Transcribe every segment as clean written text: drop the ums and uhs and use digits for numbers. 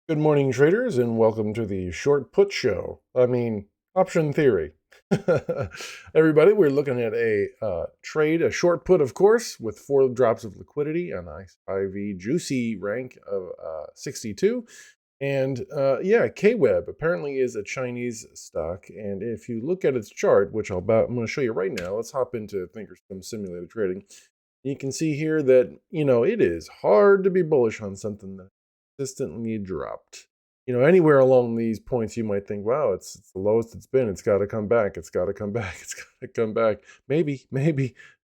Good morning, traders, and welcome to the Short Put Show. Option theory. Everybody, we're looking at a trade, a short put, of course, with 4 drops of liquidity, a nice IV juicy rank of 62. And yeah, KWEB apparently is a Chinese stock. And if you look at its chart, which I'm going to show you right now, let's hop into Thinkorswim simulated trading. You can see here that, it is hard to be bullish on something that consistently dropped. Anywhere along these points, you might think, wow, it's the lowest it's been. It's got to come back. It's got to come back. It's got to come back. Maybe.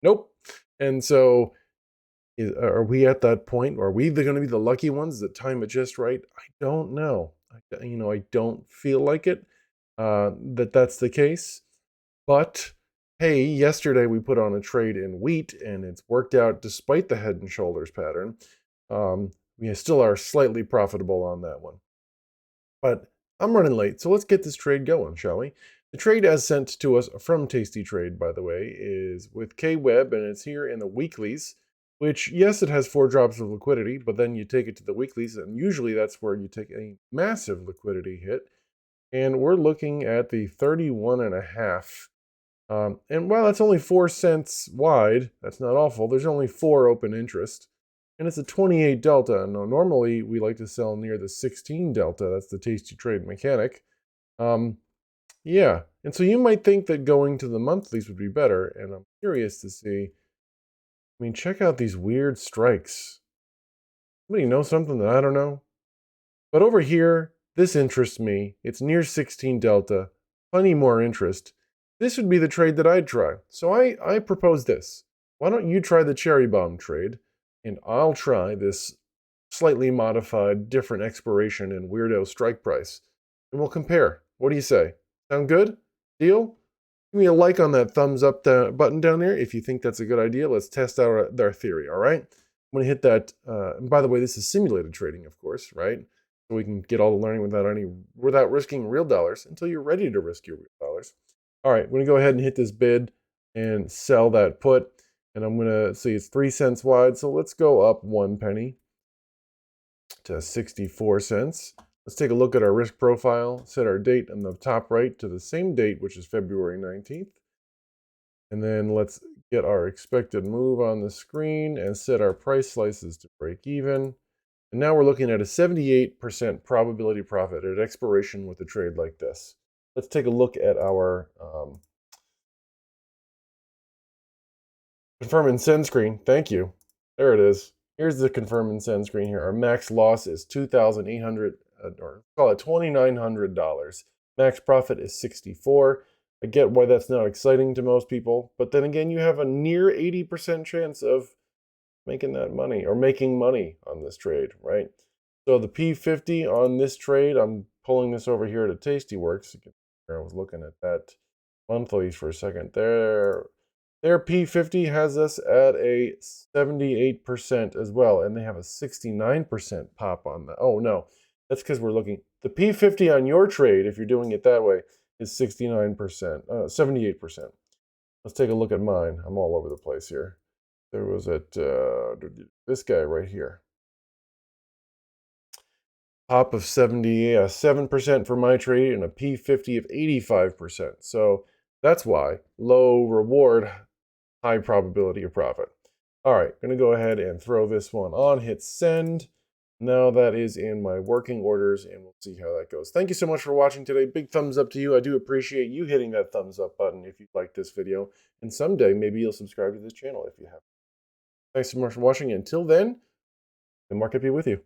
Nope. And so are we at that point? Are we going to be the lucky ones that time it just right? I don't know. I don't feel like it, that's the case. But hey, yesterday we put on a trade in wheat and it's worked out despite the head and shoulders pattern. We still are slightly profitable on that one. But I'm running late, so let's get this trade going, shall we? The trade as sent to us from Tasty Trade, by the way, is with KWEB, and it's here in the weeklies, which, yes, it has 4 drops of liquidity, but then you take it to the weeklies, and usually that's where you take a massive liquidity hit. And we're looking at the 31.5. And while that's only 4 cents wide, that's not awful. There's only 4 open interest. And it's a 28 delta. Now, normally we like to sell near the 16 delta. That's the Tasty Trade mechanic. Yeah. And so you might think that going to the monthlies would be better. And I'm curious to see. Check out these weird strikes. Somebody know something that I don't know? But over here, this interests me. It's near 16 delta. Plenty more interest. This would be the trade that I'd try. So I propose this. Why don't you try the cherry bomb trade, and I'll try this slightly modified, different expiration and weirdo strike price, and we'll compare. What do you say? Sound good? Deal? Give me a like on that thumbs up button down there if you think that's a good idea. Let's test out our theory, all right? I'm going to hit that. And by the way, this is simulated trading, of course, right? So we can get all the learning without risking real dollars until you're ready to risk your real dollars. All right, I'm going to go ahead and hit this bid and sell that put. And I'm going to see it's 3 cents wide. So let's go up 1 penny to 64 cents. Let's take a look at our risk profile, set our date on the top right to the same date, which is February 19th. And then let's get our expected move on the screen and set our price slices to break even. And now we're looking at a 78% probability profit at expiration with a trade like this. Let's take a look at our confirm and send screen. Thank you. There it is. Here's the confirm and send screen here. Our max loss is $2,800, or call it $2,900. Max profit is 64. I get why that's not exciting to most people, but then again, you have a near 80% chance of making that money or making money on this trade, right? So the P50 on this trade, I'm pulling this over here to Tastyworks. I was looking at that monthlies for a second. Their P50 has us at a 78% as well, and they have a 69% pop on that. Oh no, that's because we're looking. The P50 on your trade, if you're doing it that way, is 69%, 78%. Let's take a look at mine. I'm all over the place here. There was this guy right here. Top of 77% for my trade and a P50 of 85%. So that's why low reward, high probability of profit. All right, going to go ahead and throw this one on, hit send. Now that is in my working orders, and we'll see how that goes. Thank you so much for watching today. Big thumbs up to you. I do appreciate you hitting that thumbs up button if you like this video. And someday, maybe you'll subscribe to this channel if you have. Thanks so much for watching. Until then, the market be with you.